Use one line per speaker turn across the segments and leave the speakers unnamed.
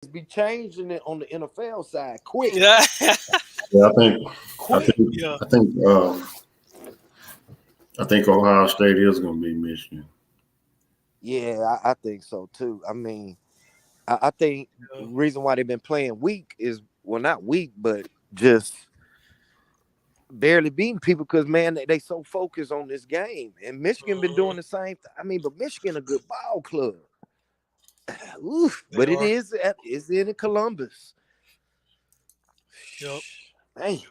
be changing it on the NFL side quick.
Yeah.
Yeah, I
Quick.
think,
Yeah.
I think, I think Ohio State is going to be Michigan.
Yeah, I think so too. I mean, I think the
Yeah.
reason why they've been playing weak is well, not weak, but just barely beating people because man, they so focused on this game. And Michigan been
Mhm.
doing the same. I mean, but Michigan a good ball club. Oof,
They
but it
are.
is it's in Columbus.
Yep.
Dang,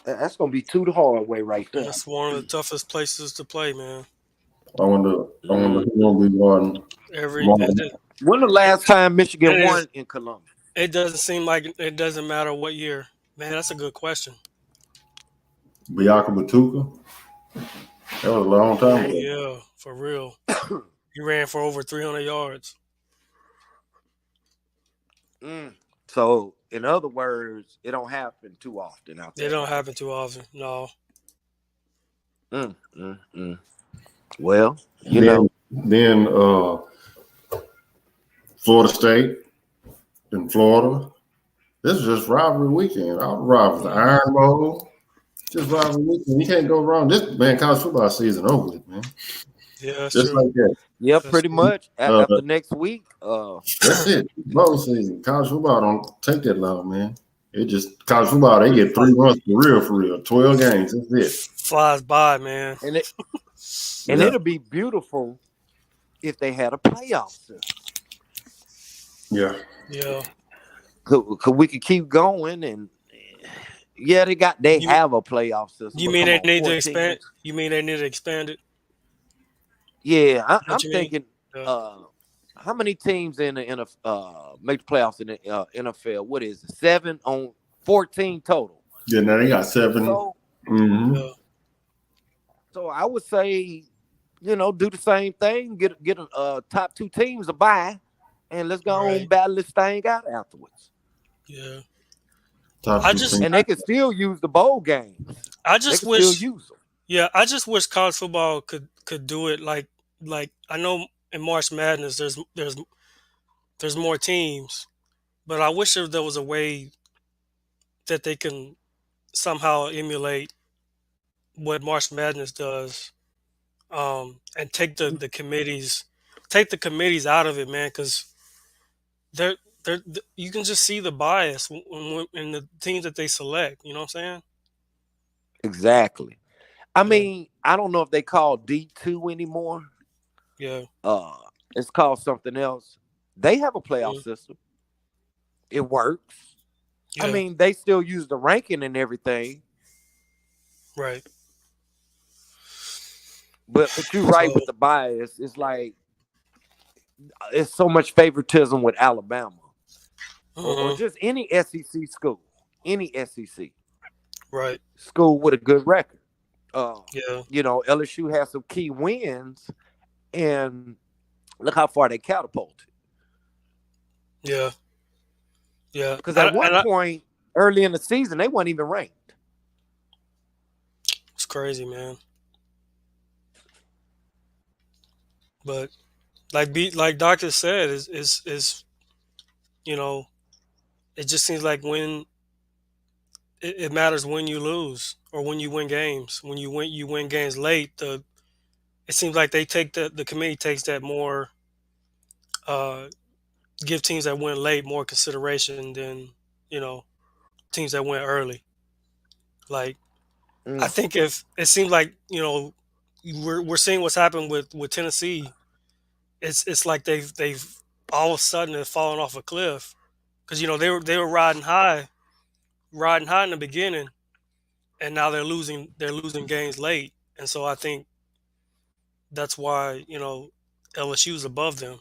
that's gonna be two the hard way right there.
That's one of the toughest places to play, man.
I wonder
Mm.
who's going to be one.
Every
Tomorrow.
When the last time Michigan
it is.
won in Columbus?
It doesn't seem like it doesn't matter what year. Man, that's a good question.
Biaka Batuka. That was a long time
Dang.
ago.
Yeah, for real. He ran for over 300 yards.
Mm. So, in other words, it don't happen too often out
It
there.
don't happen too often. No.
Mm. Well, you
Then,
know,
then Florida State in Florida. This is just rivalry weekend. All the rivals, the
Mhm.
Iron Bowl, just rivalry weekend. You can't go wrong. This man, college football season over with, man.
Yeah, that's
Just
true.
like that.
yeah,
That's
pretty
true.
much
Uh,
after next week.
that's it. Bowl season. College football don't take that long, man. It just college football. They get 3 months for real. 12 games. That's it.
Flies by, man.
and it and
Yeah,
it'll be beautiful if they had a playoff system.
yeah.
Yeah.
Cause we could keep going and yeah, they
You
have a playoff system,
you
but
mean
come
they
on,
need to
14.
expand? You mean they need to expand it?
Yeah, I'm
What you mean?
thinking.
Yeah.
Uh, how many teams in a make the playoffs in the NFL? What is it? 7 on 14 total.
Yeah, now they got 7.
So
Mm-hmm.
Yeah.
so I would say, do the same thing. Get a top two teams a bye, and let's go on
Right.
battle this thing out afterwards.
Yeah.
Top
I
two
just
teams.
And they can still use the bowl games.
I
They
just
can still
wish.
use them.
Yeah, I just wish college football could do it like I know in March Madness there's more teams, but I wish there was a way that they can somehow emulate what March Madness does, and take the committees out of it, man, because they're you can just see the bias in the teams that they select. You know what I'm saying?
Exactly. I
Yeah,
mean, I don't know if they call D2 anymore.
yeah,
Uh, it's called something else. They have a playoff
mhm,
system. It works. I
yeah,
mean, they still use the ranking and everything,
right.
but you're right
So,
with the bias. It's like it's so much favoritism with Alabama or
mhm,
just any SEC school, any SEC
right,
school with a good record.
yeah,
LSU has some key wins, and look how far they catapulted.
yeah, yeah.
Because at one
And I,
point early in the season, they weren't even ranked.
it's crazy, man. But like Doctor said, is you know, it just seems like when it matters when you lose or when you win games. When you win games late, it seems like they take the committee takes that more, uh, give teams that win late more consideration than you know teams that win early. Like I
Mm.
think if it seems like we're seeing what's happened with Tennessee. It's like they've all of a sudden have fallen off a cliff because they were riding high in the beginning, and now they're losing games late, and so I think that's why LSU's above them.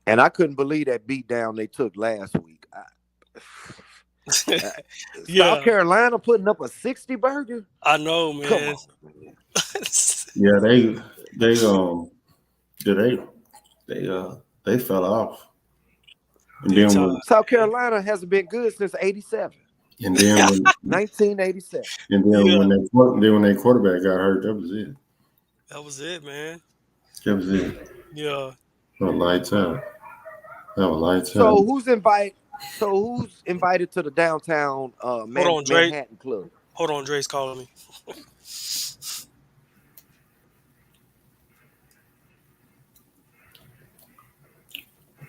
And I couldn't believe that beat down they took last week. Uh, South
Yeah,
Carolina putting up a 60 burger.
I know,
Come
man.
on, man.
Yeah, did they fell off. And
Big
then
time.
when
South Carolina hasn't been good since '87,
and then when
1987.
and then
Yeah,
when their quarterback got hurt, that was it.
that was it, man.
That was it.
Yeah,
No lights out. That was lights out.
So who's invited? So who's invited to the downtown
Hold on, Dre.
Manhattan club?
Hold on, Dre's calling me.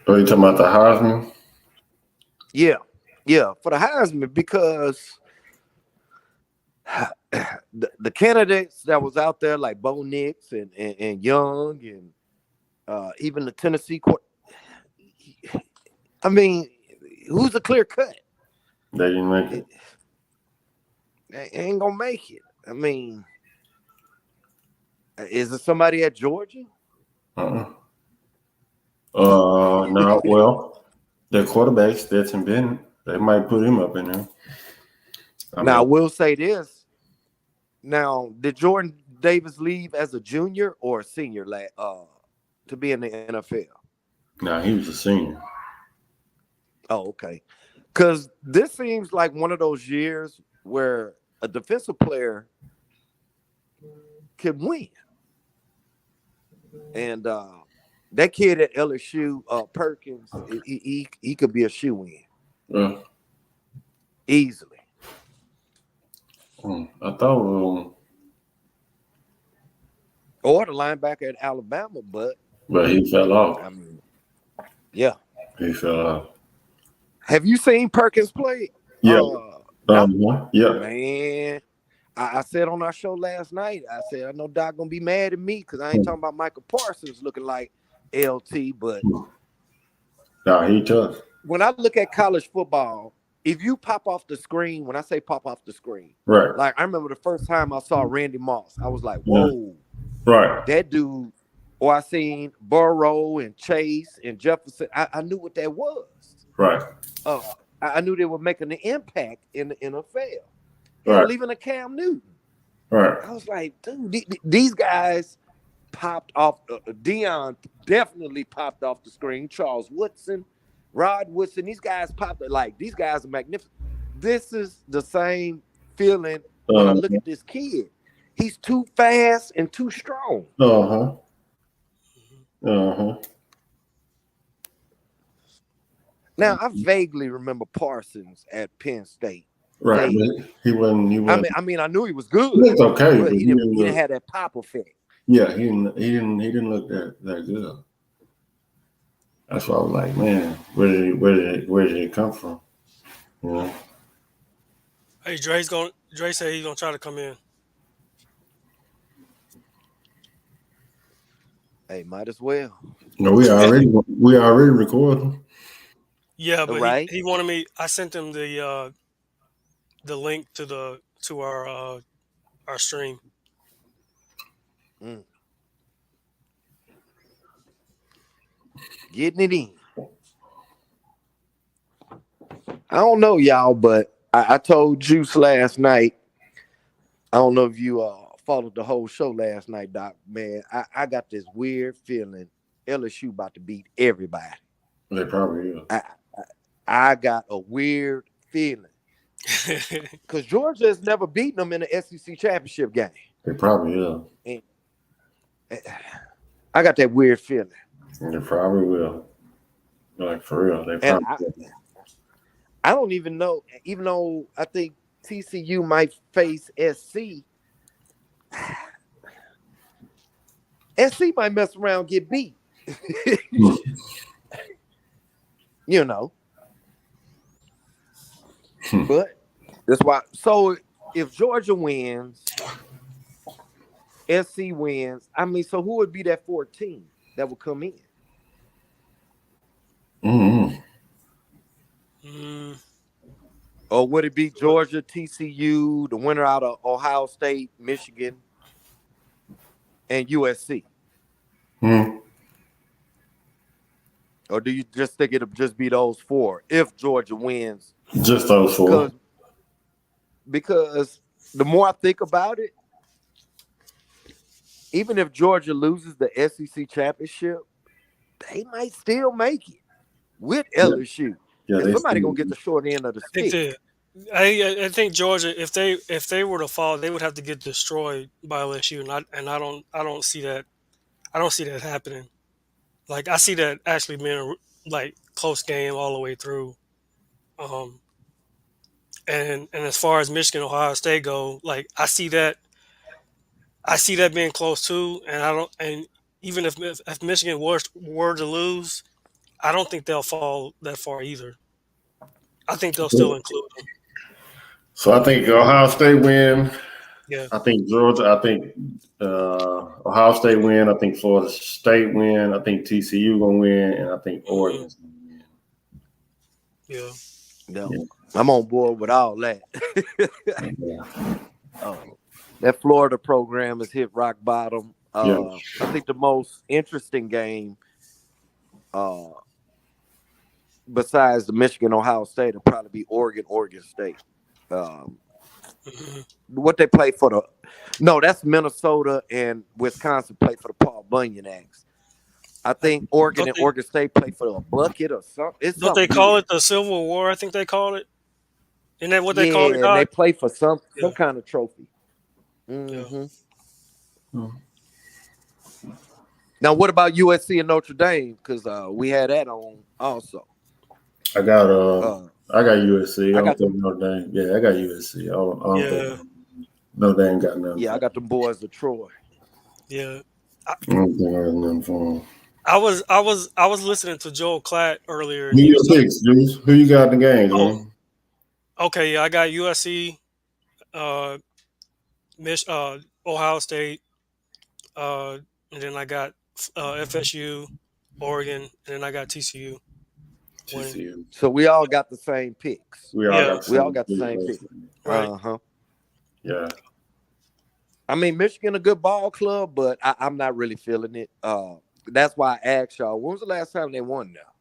Are you talking about the Heisman?
Yeah, for the Heisman because the candidates that was out there like Bo Nix and Young and even the Tennessee court. I mean, who's a clear cut?
They didn't make it.
They ain't gonna make it. I mean, is it somebody at Georgia?
Uh-uh. No. Well, the quarterback Stetson Bennett, they might put him up in there.
Now, I will say this. Now, did Jordan Davis leave as a junior or a senior to be in the NFL?
No, he was a senior.
Oh, okay. Because this seems like one of those years where a defensive player can win. And that kid at LSU, Perkins, he could be a shoe-in. Easily.
I thought
or the linebacker at Alabama, but
he fell off.
I mean, yeah,
he fell off.
Have you seen Perkins play?
Yeah, yeah.
Man, I said on our show last night, I said I know Doc gonna be mad at me because I ain't talking about Michael Parsons looking like LT, but
he tough.
When I look at college football, if you pop off the screen, when I say pop off the screen,
right?
Like I remember the first time I saw Randy Moss, I was like, "Whoa,
right,
that dude!" Or I seen Burrow and Chase and Jefferson. I knew what that was.
Right.
I knew they were making an impact in the NFL.
Right.
Even a Cam Newton.
Right.
I was like, dude, these guys popped off. Dion definitely popped off the screen. Charles Woodson, Rod Woodson, these guys popped. Like, these guys are magnificent. This is the same feeling when I look at this kid. He's too fast and too strong. Now, I vaguely remember Parsons at Penn State.
Right. He wasn't.
I mean, I knew he was good.
It's okay,
but he didn't have that pop effect.
Yeah, he didn't look that good. That's why I was like, man, where did it come from? You know.
Hey, Dre said he's gonna try to come in.
Hey, might as well.
No, we already recording.
Yeah, but
right?
he wanted me. I sent him the link to our stream.
Getting it in. I don't know, y'all, but I told Juice last night. I don't know if you followed the whole show last night, Doc. Man, I got this weird feeling LSU about to beat everybody.
They probably is.
I got a weird feeling. Because Georgia has never beaten them in the SEC championship game.
They probably will.
I got that weird feeling.
They probably will. Like, for real. They probably will.
I don't even know, even though I think TCU might face SC. SC might mess around and get beat. You know. But that's why. So if Georgia wins, SC wins, I mean, so who would be that 14 that would come in? Or would it be Georgia, TCU, the winner out of Ohio State, Michigan, and USC? Or do you just think it'll just be those four if Georgia wins?
Just those four.
Because the more I think about it, even if Georgia loses the SEC championship, they might still make it with LSU. Yeah, somebody gonna get the short end of the stick.
I think Georgia, if they were to fall, they would have to get destroyed by LSU, and I don't see that. I don't see that happening. Like, I see that actually being like close game all the way through. And as far as Michigan Ohio State go, like I see that being close too. And I don't and even if Michigan were to lose, I don't think they'll fall that far either. I think they'll still include them.
So I think Ohio State win.
Yeah.
I think Georgia. I think Ohio State win. I think Florida State win. I think TCU gonna win, and I think Oregon's gonna win.
Yeah.
No,
Yeah.
I'm on board with all that. That Florida program has hit rock bottom. I think the most interesting game, besides the Michigan Ohio State, will probably be Oregon State. What they play for that's Minnesota and Wisconsin play for the Paul Bunyan Acts. I think Oregon and Oregon State play for a bucket or something.
Don't they call it the Civil War? I think they call it. Isn't that what they call it?
Yeah, and they play for some kind of trophy. Now, what about USC and Notre Dame? Because we had that on also.
I got USC. I don't think Notre Dame. Yeah, I got USC. I don't think Notre Dame got nothing.
Yeah, I got them boys of Troy.
Yeah.
I don't think I got nothing for them.
I was listening to Joel Klatt earlier.
Who your picks, Juice? Who you got in the game, man?
Okay, yeah, I got USC, Ohio State, and then I got FSU, Oregon, and then I got TCU.
So we all got the same picks.
We all got
the same picks.
Right.
Yeah.
I mean, Michigan a good ball club, but I'm not really feeling it. That's why I asked y'all, when was the last time they won now?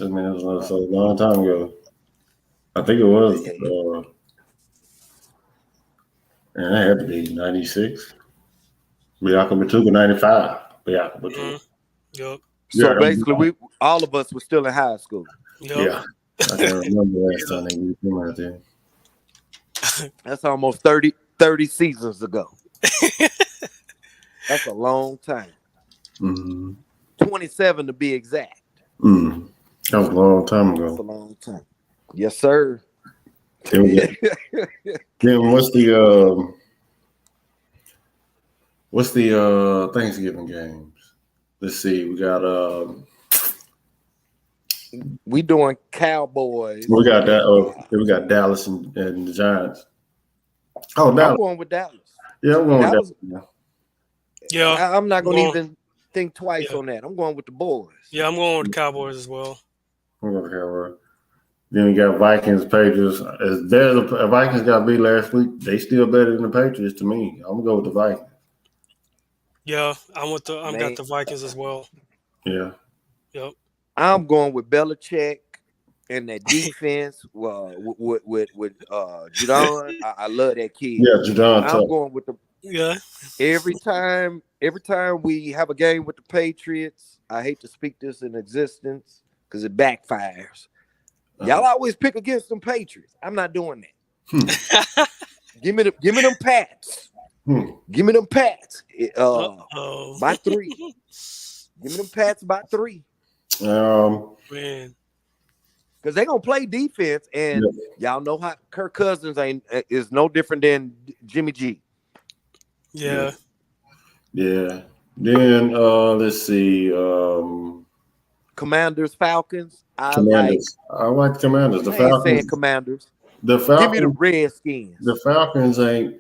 I mean, it was a long time ago. I think it was. And that had to be 96. Bianca Matuka, 95. Bianca Matuka.
Yep.
So basically, all of us were still in high school.
Yep.
Yeah. I can't remember last time they came out there.
That's almost 30 seasons ago. That's a long time. 27 to be exact.
That was a long time ago.
That's a long time. Yes, sir.
Then what's the Thanksgiving games? Let's see. We got
we doing Cowboys.
We got that. We got Dallas and the Giants. Oh, Dallas.
I'm going with Dallas.
Yeah, I'm going with Dallas.
Yeah.
I'm not going to even think twice on that. I'm going with the boys.
Yeah, I'm going with the Cowboys as well.
I'm going with the Cowboys. Then we got Vikings, Patriots. As the Vikings got beat last week, they still better than the Patriots to me. I'm gonna go with the Vikings.
Yeah, I'm got the Vikings as well.
Yeah.
Yep.
I'm going with Belichick and that defense. Well, with Judon. I love that kid.
Yeah, Judon.
I'm going with the.
Yeah.
Every time we have a game with the Patriots, I hate to speak this in existence because it backfires. Y'all always pick against them Patriots. I'm not doing that. Give me them Pats. Give me them Pats. By 3. Give me them Pats by 3.
Man.
Because they're gonna play defense, and y'all know how Kirk Cousins is no different than Jimmy G.
Yeah.
Yeah. Then let's see.
Commanders, Falcons.
I like Commanders. The Falcons.
Saying Commanders.
The Falcons.
Give me the Redskins.
The Falcons ain't.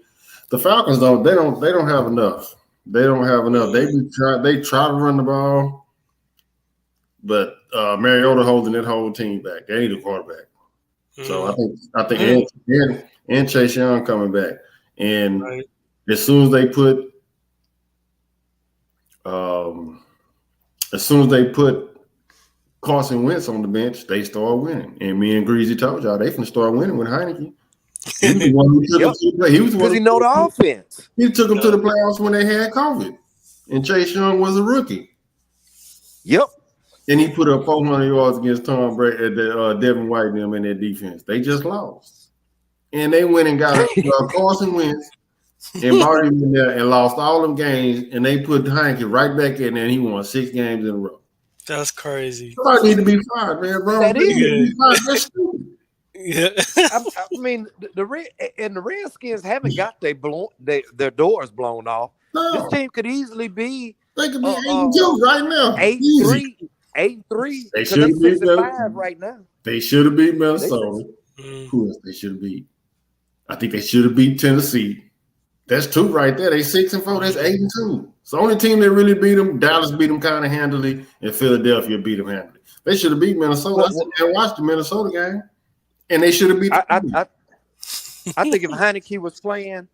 The Falcons don't. They don't have enough. They don't have enough. They try to run the ball, but Mariota holding that whole team back. They need a quarterback. So I think and Chase Young coming back, and as soon as they put Carson Wentz on the bench, they start winning. And me and Greasy told y'all they finna start winning with Heineke. He was the one who took them to the play. He was the one
he know the offense.
He took them to the playoffs when they had COVID. And Chase Young was a rookie.
Yep.
And he put up 400 yards against Tom Brady, Devin White and them in their defense. They just lost. And they went and got Carson Wentz and Marty in there and lost all them games. And they put Heineke right back in there and he won 6 games in a row.
That's crazy.
Somebody need to be fired, man. Bro,
That
they need to
is.
be fired. That's stupid.
Yeah.
I mean, the Redskins haven't got their doors blown off. This
No,
team could easily be
they could be
uh,
8-2 right now.
eight
Easy.
three, 8-3,
They
because
should
they
have beat
6-5 right now.
They should have beat
They six.
Minnesota.
Mm.
Who else they should have beat? I think they should have beat Tennessee. That's 2 right there. They 6-4. That's 8-2. It's the only team that really beat them. Dallas beat them kind of handily, and Philadelphia beat them handily. They should have beat Minnesota. I sit there and watched the Minnesota game, and they should have beat.
I think if Heineke was playing,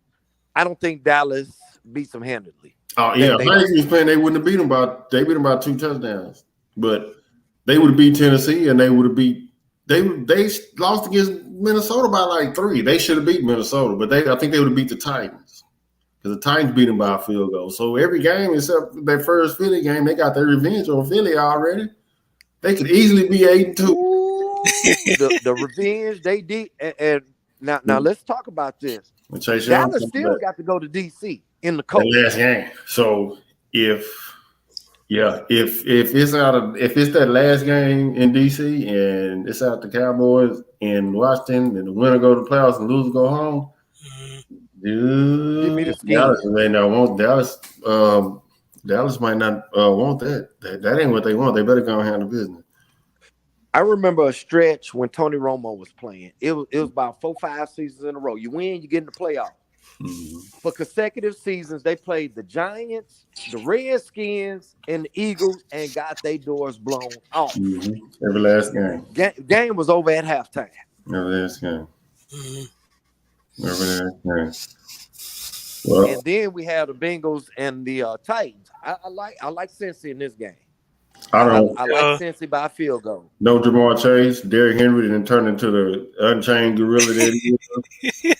I don't think Dallas beats them handily.
Oh yeah, if Heineke was playing, they wouldn't have beat them They beat them by 2 touchdowns, but they would have beat Tennessee, and they would have beat. They lost against Minnesota by like 3. They should have beat Minnesota, but I think they would have beat the Titans because the Titans beat them by a field goal. So every game except their first Philly game, they got their revenge on Philly already. They could easily be 8-2.
The revenge they did, and now let's talk about this. Dallas still got to go to DC in the cold.
Last game. So if it's that last game in DC and it's out the Cowboys in Washington and the winner go to the playoffs and loser go home, Dallas may not want Dallas. Dallas might not want that. That ain't what they want. They better go and handle business.
I remember a stretch when Tony Romo was playing. It was about 4-5 seasons in a row. You win, you get in the playoffs. Mm-hmm. For consecutive seasons, they played the Giants, the Redskins, and the Eagles, and got their doors blown off.
Mm-hmm. Every last game.
Game was over at halftime.
Every last game.
Mm-hmm.
Every last game. Well,
and then we have the Bengals and the Titans. I like Cincy in this game. I like Cincy by a field goal.
No Jamar Chase, Derrick Henry didn't turn into the unchained gorilla that he is.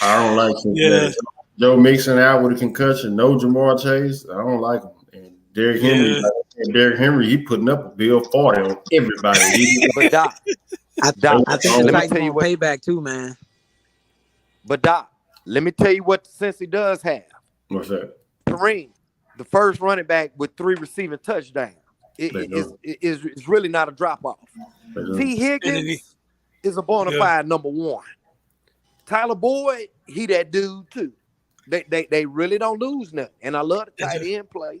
I don't like him. Yeah. Joe Mixon out with a concussion. No Jamar Chase. I don't like him. And Derrick Henry, he putting up a bill 40 on everybody.
But Doc,
I think the Titans want payback too, man.
But Doc, let me tell you what Cincy does have.
What's that?
Kareem, the first running back with 3 receiving touchdowns. It's really not a drop-off. T. Higgins is a bona fide number 1. Tyler Boyd, he that dude too. They really don't lose nothing. And I love the tight end play.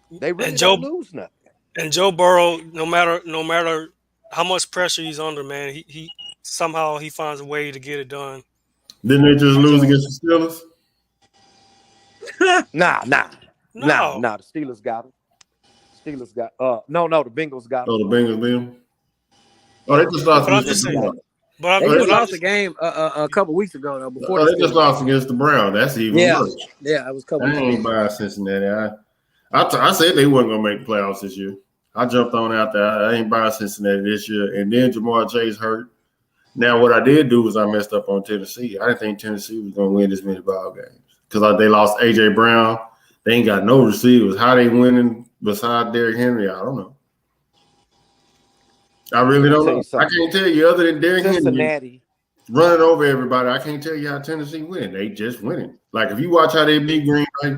They really don't lose nothing.
And Joe Burrow, no matter how much pressure he's under, man, he somehow he finds a way to get it done.
Didn't they just lose against the Steelers?
Nah. The Steelers got him. The Bengals got him.
Oh, the Bengals beat him. Oh, they just lost against the Browns.
They just lost the game a couple weeks ago though. Before
they just lost against the Browns. That's even worse.
Yeah, it was a couple.
I ain't buying Cincinnati. I said they wasn't gonna make playoffs this year. I jumped on out there. I ain't buying Cincinnati this year. And then Jamar Chase hurt. Now what I did do was I messed up on Tennessee. I didn't think Tennessee was gonna win this many ball games because they lost AJ Brown. They ain't got no receivers. How they winning besides Derrick Henry? I don't know. I really don't know. I can't tell you other than Derrick Henry running over everybody. I can't tell you how Tennessee win. They just winning. Like if you watch how they beat Green Bay,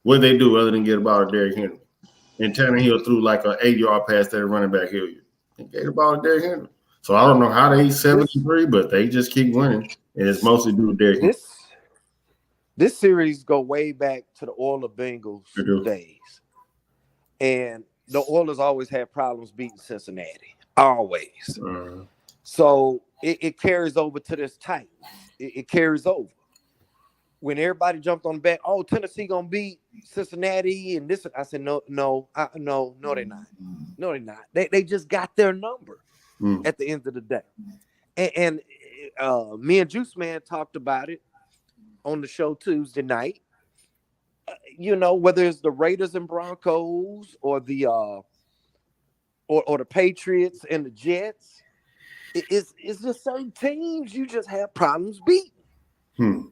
what they do other than get about a Derrick Henry. And Tannehill threw like an 8-yard pass to the running back Hilliard. They gave the ball to Derrick Henry. So I don't know how they 73, but they just keep winning. And it's mostly due to Derrick Henry.
This series go way back to the Oilers Bengals days. And the Oilers always had problems beating Cincinnati. Always. So it carries over to this Titans. It carries over. When everybody jumped on the back, Tennessee gonna beat Cincinnati and this. I said no, they're not. No, they're not. They just got their number at the end of the day. And me and Juice Man talked about it on the show Tuesday night. Whether it's the Raiders and Broncos or the or the Patriots and the Jets, it's just certain teams you just have problems beating.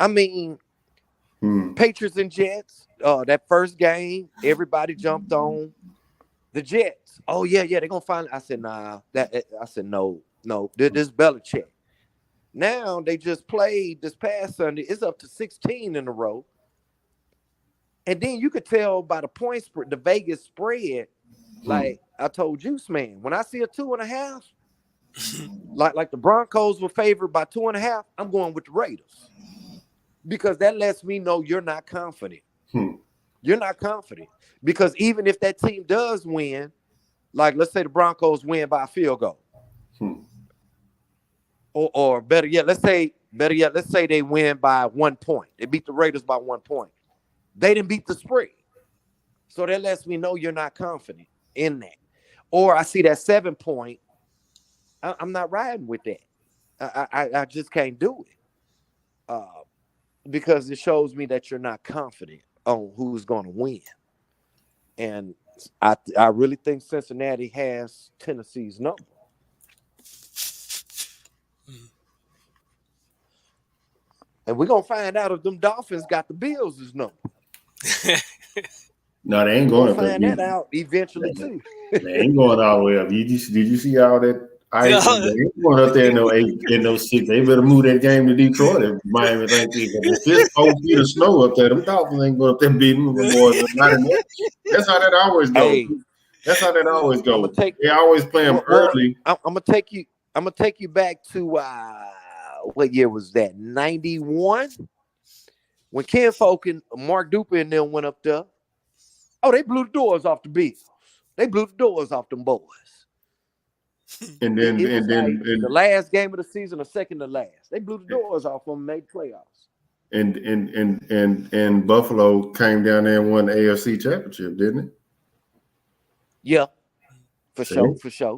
I mean, Patriots and Jets, that first game, everybody jumped on the Jets. Oh, yeah, they're going to finally. I said, nah. I said, no. This is Belichick. Now, they just played this past Sunday. It's up to 16 in a row. And then you could tell by the point spread, the Vegas spread. Like I told Juice Man, when I see a 2.5, like the Broncos were favored by 2.5, I'm going with the Raiders because that lets me know you're not confident. You're not confident because even if that team does win, like let's say the Broncos win by a field goal, or better yet, let's say they win by 1 point. They beat the Raiders by 1 point. They didn't beat the spread, so that lets me know you're not confident in that. Or I see that 7 point. I'm not riding with that. I just can't do it because it shows me that you're not confident on who's going to win. And I really think Cincinnati has Tennessee's number. And we're going to find out if them Dolphins got the Bills' number.
No, they ain't
We're
going
going to find that out eventually, too.
They ain't going all the way up. Did you see all that ice? They ain't going up there in no 8, in no 6. They better move that game to Detroit if Miami think they can. If it's 4 feet of snow up there, them Dolphins ain't going up there beating them boys. Not in that. That's how that always goes.
Hey,
that's how that always goes.
They
always play them early.
I'm gonna take you back to what year was that? 91? When Ken Folk and Mark Duper and them went up there. Oh, they blew the doors off the Bills. They blew the doors off them boys.
And then
the last game of the season, or second to last. They blew the doors off them and made playoffs.
And Buffalo came down there and won the AFC championship, didn't it?
Yeah. For sure.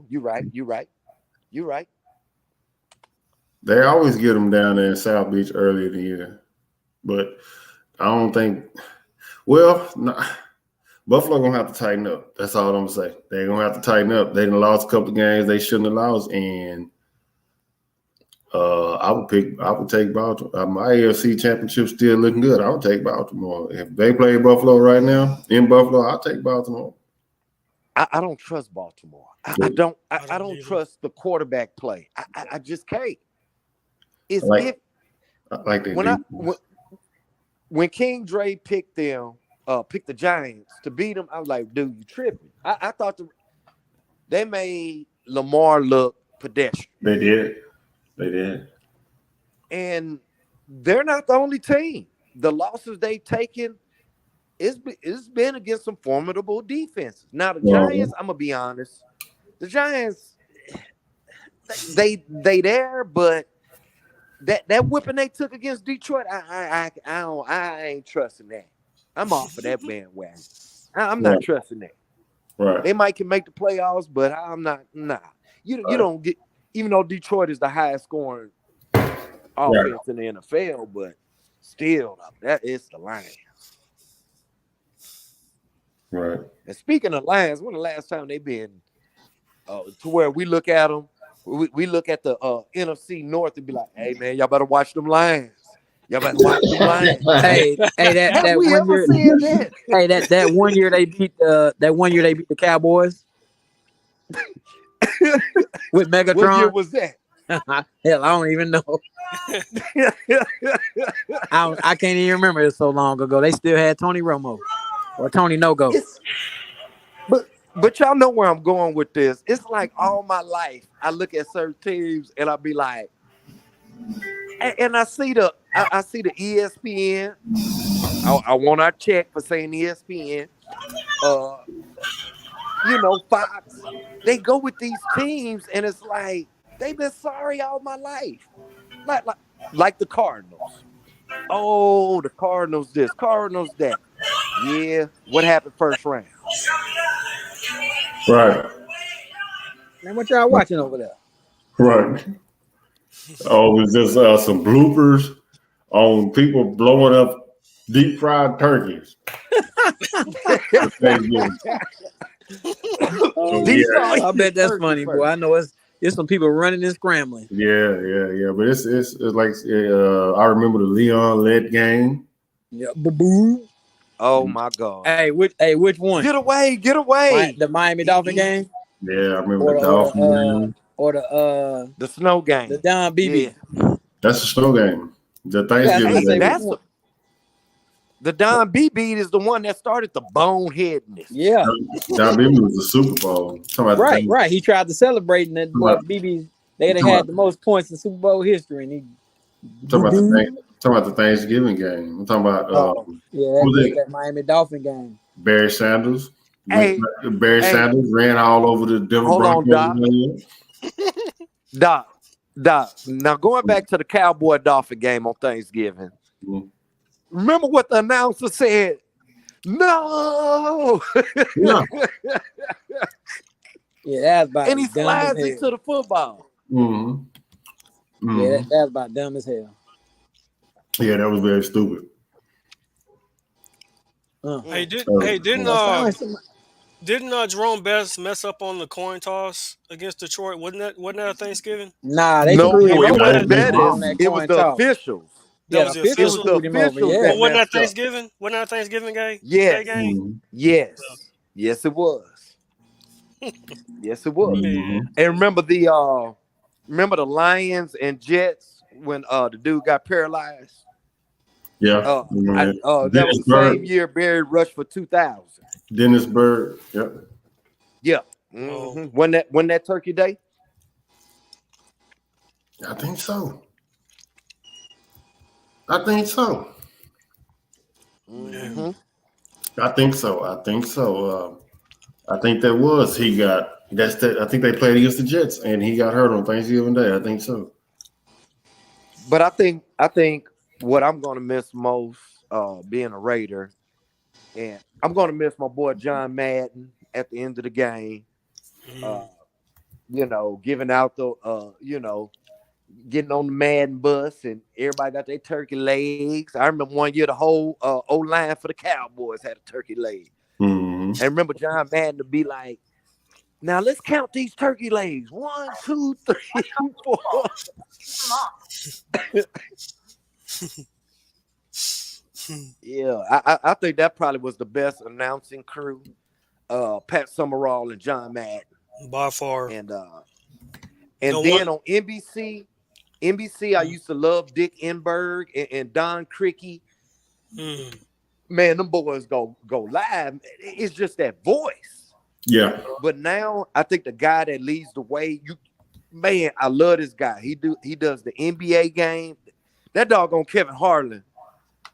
You're right.
They always get them down there in South Beach early in the year. But I don't think Buffalo gonna have to tighten up. That's all I'm gonna say. They're gonna have to tighten up. They done lost a couple of games they shouldn't have lost, and I would take Baltimore. My AFC championship still looking good. I would take Baltimore. If they play Buffalo right now in Buffalo, I'll take Baltimore.
I don't trust Baltimore. I don't trust the quarterback play. I just can't. It's when King Dre picked the Giants to beat them, I was like, dude, you tripping. I thought they made Lamar look pedestrian.
They did.
And they're not the only team. The losses they've taken, it's been against some formidable defenses. Now, the Giants, I'm going to be honest, the Giants, they there, but that whipping they took against Detroit, I ain't trusting that. I'm off of that bandwagon. I'm not trusting that.
Right.
They might can make the playoffs, but I'm not. Nah. You don't get, even though Detroit is the highest scoring offense in the NFL, but still, that is the Lions.
Right.
And speaking of Lions, when the last time they been to where we look at them, we look at the NFC North and be like, hey man, y'all better watch them Lions. Y'all better watch them Lions.
Hey, that
we
one
ever
year.
said that?
Hey, that 1 year they beat the Cowboys with Megatron.
What year was that?
Hell, I don't even know. I can't even remember. It so long ago. They still had Tony Romo or Tony No Go.
But y'all know where I'm going with this. It's like all my life I look at certain teams and I'll be like, and I see the ESPN. I want our check for saying ESPN. Fox. They go with these teams and it's like they've been sorry all my life. Like the Cardinals. Oh, the Cardinals this, Cardinals that. Yeah, what happened first round?
Right.
Man, what y'all watching over there?
Right. Oh, it was just some bloopers on people blowing up deep fried turkeys.
I bet that's funny, boy. I know it's some people running and scrambling.
Yeah. But it's like I remember the Leon led game.
Yeah, boo.
Oh my God!
Hey, which one?
Get away!
The Miami Dolphin game.
Yeah, I remember the Dolphin game.
Or the
snow game.
The Don BB.
Yeah. That's the snow game. The Thanksgiving game.
The Don B beat is the one that started the boneheadness.
Yeah.
Don Beebe was the Super Bowl.
Right. He tried to celebrate, and that boy BB, they'd have had the most points in Super Bowl history, and he.
Talking about the Thanksgiving game. I'm talking about
that Miami Dolphin game.
Barry Sanders.
Hey,
Sanders ran all over the Denver Broncos.
Doc. Now going back to the Cowboy Dolphin game on Thanksgiving.
Mm-hmm.
Remember what the announcer said? No.
Yeah.
That's about.
And he slides into the football.
Mm-hmm. Mm-hmm.
Yeah, that's about dumb as hell.
Yeah, that was very stupid.
Didn't Jerome Bettis mess up on the coin toss against Detroit? Wasn't that a Thanksgiving?
Nah, they
it
wasn't
Bettis. It was the officials.
That was the officials.
But
wasn't that Thanksgiving? Wasn't that Thanksgiving game?
Yes.
Game?
Yes. Yes, it was. Yes, it was.
Mm-hmm.
And remember the Lions and Jets when the dude got paralyzed?
Yeah.
That was the same year Barry rushed for 2,000.
Dennis Byrd. Yep.
Yeah. Mm-hmm. When that Turkey Day?
I think so.
Mm-hmm.
I think so. I think that was I think they played against the Jets and he got hurt on Thanksgiving Day. I think so.
But I think what I'm gonna miss most, being a Raider, and I'm gonna miss my boy John Madden at the end of the game. Giving out the getting on the Madden bus and everybody got their turkey legs. I remember one year the whole O-line for the Cowboys had a turkey leg.
Mm-hmm.
And remember John Madden to be like, now let's count these turkey legs. 1, 2, 3, 4. Yeah, I think that probably was the best announcing crew. Pat Summerall and John Madden.
By far.
And then on NBC, I used to love Dick Enberg and Don Criqui. Man, them boys go live. It's just that voice.
Yeah.
But now I think the guy that leads the way, I love this guy. He does the NBA game. That doggone Kevin Harlan.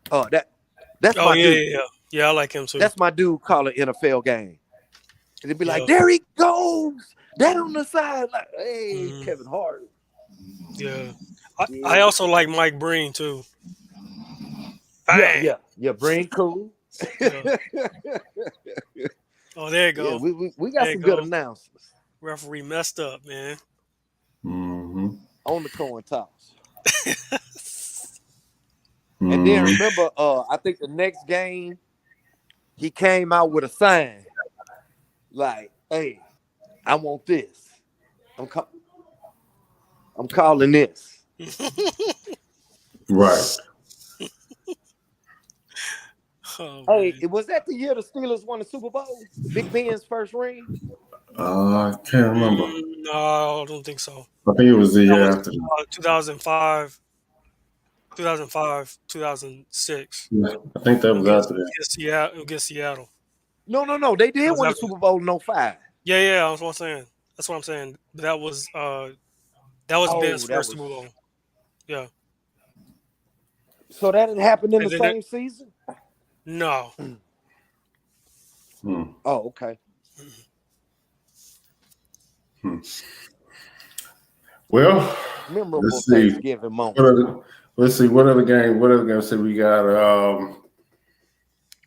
That's my dude.
Yeah, I like him too.
That's my dude calling NFL game. And they'd be like, there he goes. That on the side. Like, hey, Kevin Harlan.
Yeah. I also like Mike Breen too.
Yeah, Breen cool.
Oh, there you go.
Yeah, we got some good announcers.
Referee messed up, man.
Mm-hmm.
On the coin toss. And then remember, I think the next game, he came out with a sign like, "Hey, I want this. I'm calling this."
Right.
Hey, was that the year the Steelers won the Super Bowl? Big Ben's first ring?
I can't remember.
No, I don't think so.
I think it was the year after.
2005, 2006.
Yeah, I think that was after that.
Against Seattle.
No. They did win the Super Bowl in 05.
Yeah, that's what I'm saying. That's what I'm saying. That was Ben's first Super Bowl. Yeah.
So that didn't happen in the same season?
No.
Oh, okay.
Well,
memorable Thanksgiving moment.
Let's see what other game we got.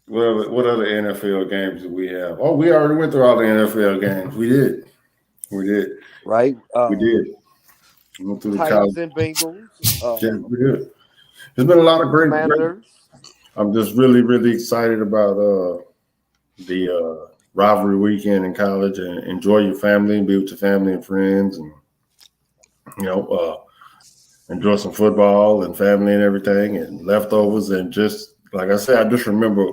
What other NFL games do we have? Oh, we already went through all the NFL games. We did.
Right.
We did. We went through the
Titans and Bengals.
Yeah, we did. There's been a lot of great. I'm just really, really excited about the rivalry weekend in college, and enjoy your family and be with your family and friends, and enjoy some football and family and everything, and leftovers, and just like I said, I just remember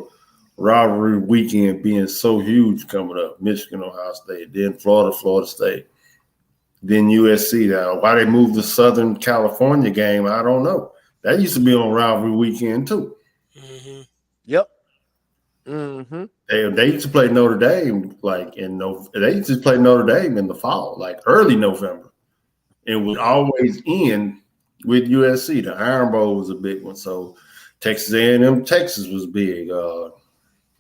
rivalry weekend being so huge coming up. Michigan, Ohio State, then Florida State, then USC. Now, why they moved the Southern California game, I don't know. That used to be on rivalry weekend too.
Mm-hmm.
Yep. Mm-hmm.
They used to play Notre Dame they used to play Notre Dame in the fall, like early November, and would always end with USC. The Iron Bowl was a big one, so Texas A&M, Texas was big.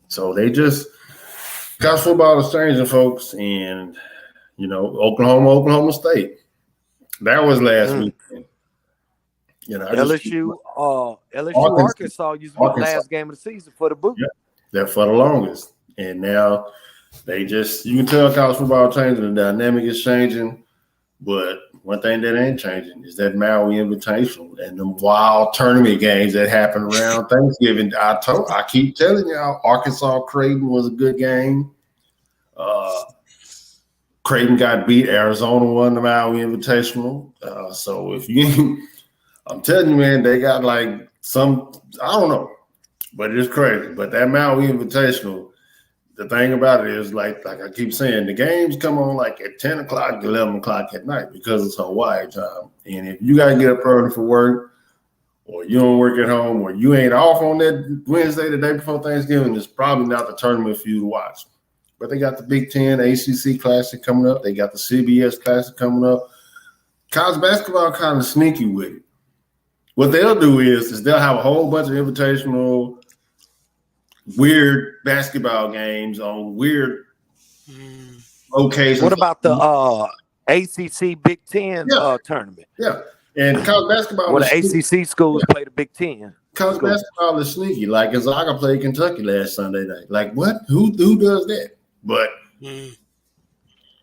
So they just college football is changing, folks, and Oklahoma State. That was last weekend.
LSU, Arkansas used to be the last game of the season for the boot.
Yeah, they're for the longest, and now you can tell college football changing. The dynamic is changing, but one thing that ain't changing is that Maui Invitational and the wild tournament games that happen around Thanksgiving. I keep telling y'all, Arkansas Creighton was a good game. Creighton got beat. Arizona won the Maui Invitational. So I'm telling you, man, they got like I don't know, but it's crazy. But that Maui Invitational, the thing about it is, like I keep saying, the games come on like at 10 o'clock, 11 o'clock at night because it's Hawaii time. And if you got to get up early for work, or you don't work at home, or you ain't off on that Wednesday, the day before Thanksgiving, it's probably not the tournament for you to watch. But they got the Big Ten ACC Classic coming up. They got the CBS Classic coming up. College basketball kind of sneaky with it. What they'll do is they'll have a whole bunch of invitational, weird basketball games on weird locations.
What about the ACC Big Ten tournament?
Yeah, and college basketball.
Well, the ACC schools play the Big Ten.
College basketball is sneaky. Like Gonzaga played Kentucky last Sunday night. Like what? Who does that? But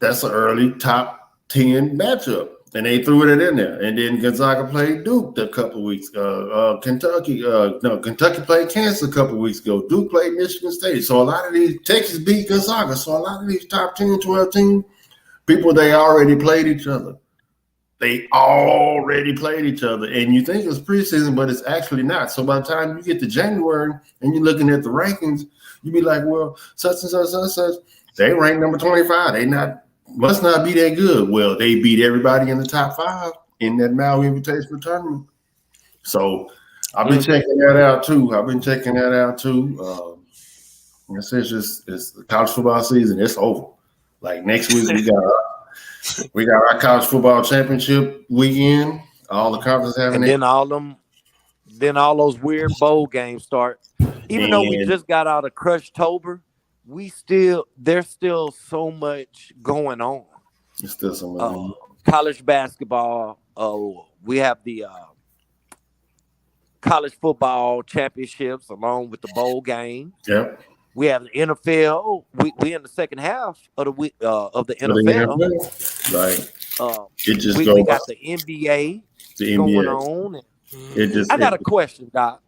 that's an early top 10 matchup. And they threw it in there. And then Gonzaga played Duke a couple of weeks ago. Kentucky played Kansas a couple of weeks ago. Duke played Michigan State. So a lot of these, Texas beat Gonzaga. So a lot of these top 10, 12 teams, they already played each other. They already played each other. And you think it's preseason, but it's actually not. So by the time you get to January and you're looking at the rankings, you be like, well, such and such and such, they rank number 25. They must not be that good. Well, they beat everybody in the top 5 in that Maui Invitational tournament. So I've been checking that out too. It's the college football season. It's over. Like next week we got our college football championship weekend. All the conferences having
it. Then all those weird bowl games start. Even though we just got out of Crushtober, there's still so much going on.
There's still so much
college basketball. We have the college football championships along with the bowl game.
Yep.
We have the NFL. We in the second half of the NFL.
Right.
We got the NBA going on. I got a question, Doc.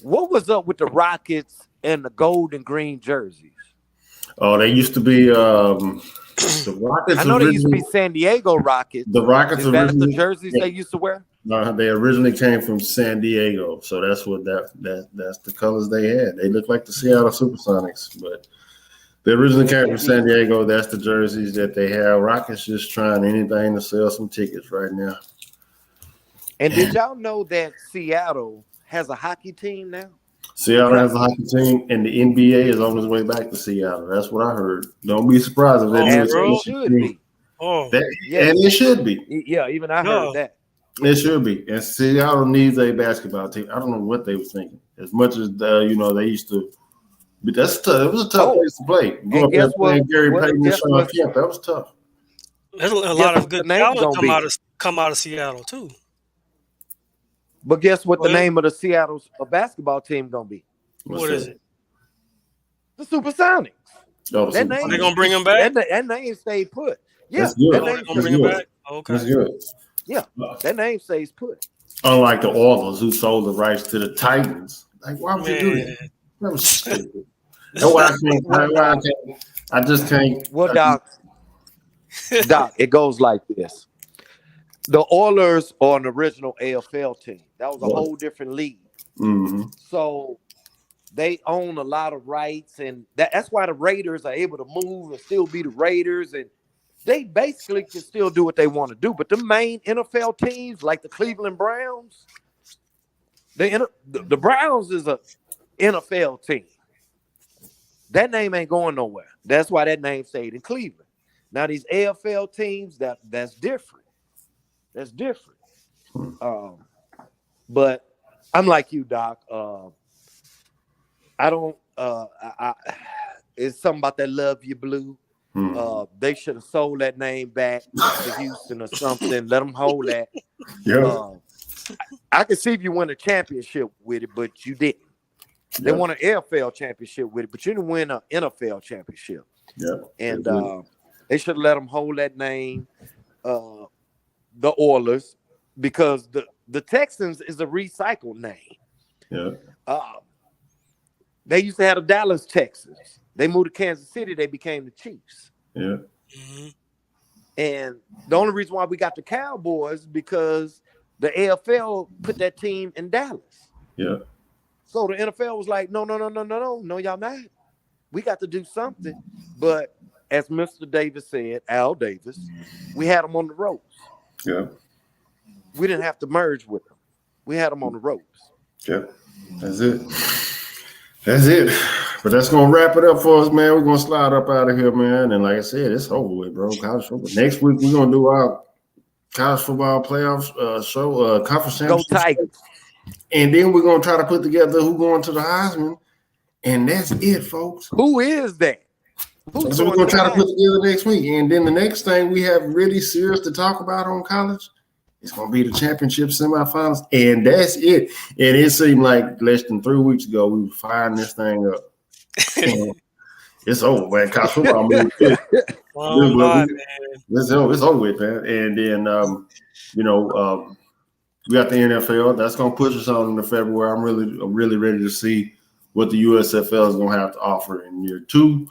What was up with the Rockets and the gold and green jerseys?
Oh, they used to be the Rockets.
I know they used to be San Diego Rockets.
The Rockets
is that the jerseys they used to wear?
No, they originally came from San Diego, so that's what that's the colors they had. They look like the Seattle Supersonics, but they originally came from San Diego. That's the jerseys that they have. Rockets just trying anything to sell some tickets right now.
And did y'all know that Seattle has a hockey team now?
Seattle has a hockey team, and the NBA is on its way back to Seattle. That's what I heard. Don't be surprised if
it should be.
And it should be.
Yeah, even I heard that.
It should be. And Seattle needs a basketball team. I don't know what they were thinking. As much as they used to. But that's tough. It was a tough place to play. Going up there playing Gary Payton and Sean Kemp, that was tough.
There's a lot of good talent come out of Seattle too.
But guess what the name of the Seattle basketball team gonna be?
What is it?
The Supersonics.
That name, they gonna bring them back?
That name stayed put. Yeah,
that
name gonna bring them back. Okay,
that's good.
Yeah, that name stays put.
Unlike the Oilers, who sold the rights to the Titans. Like, why would you do that? That was stupid. That's why I just can't.
Well, Doc, it goes like this. The Oilers are an original AFL team. That was a whole different league.
Mm-hmm.
So they own a lot of rights, and that's why the Raiders are able to move and still be the Raiders, and they basically can still do what they want to do. But the main NFL teams, like the Cleveland Browns, the Browns is a NFL team. That name ain't going nowhere. That's why that name stayed in Cleveland. Now these AFL teams, that's different. That's different. But I'm like you, Doc. I don't. It's something about that Love You Blue. They should have sold that name back to Houston or something. Let them hold that.
Yeah.
I could see if you win a championship with it, but you didn't. They won an AFL championship with it, but you didn't win an NFL championship.
Yeah.
And they should have let them hold that name, the Oilers, because the Texans is a recycled name.
Yeah.
They used to have the Dallas Texans. They moved to Kansas City. They became the Chiefs.
Yeah.
Mm-hmm.
And the only reason why we got the Cowboys because the AFL put that team in Dallas.
Yeah.
So the NFL was like, no, y'all not. We got to do something. But as Mr. Davis said, Al Davis, we had them on the ropes.
Yeah.
We didn't have to merge with them. We had them on the ropes.
Yeah. That's it. That's it. But that's going to wrap it up for us, man. We're going to slide up out of here, man. And like I said, it's over with, bro. College football. Next week, we're going to do our college football playoffs show, conference championship.
Go Tigers.
And then we're going to try to put together who going to the Heisman. And that's it, folks.
Who is that?
So we're going to try to put together next week. And then the next thing we have really serious to talk about on college, it's going to be the championship semifinals. And that's it. And it seemed like less than 3 weeks ago, we were firing this thing up. It's over, man. College football movie. It's over with, man. And then, we got the NFL. That's going to push us on into February. I'm really ready to see what the USFL is going to have to offer in year 2.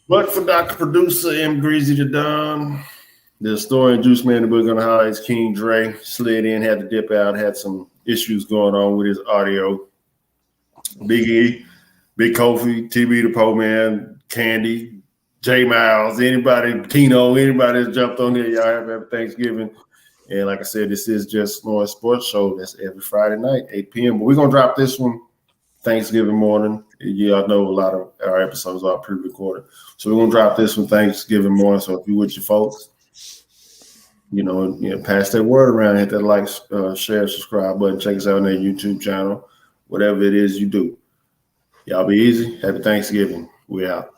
But for Dr. Producer M. Greasy the Don, the story and Juice Man, the book on the highlights, King Dre slid in, had to dip out, had some issues going on with his audio. Big E, Big Kofi, TB the Po Man, Candy, J Miles, anybody, Keno, anybody that's jumped on there, y'all have a Thanksgiving. And like I said, this is just Noise Sports Show. That's every Friday night, 8 p.m. But we're going to drop this one Thanksgiving morning. Y'all know a lot of our episodes are pre-recorded. So we're going to drop this one Thanksgiving morning. So if you're with your folks, pass that word around, hit that like, share, subscribe button, check us out on their YouTube channel, whatever it is you do. Y'all be easy. Happy Thanksgiving. We out.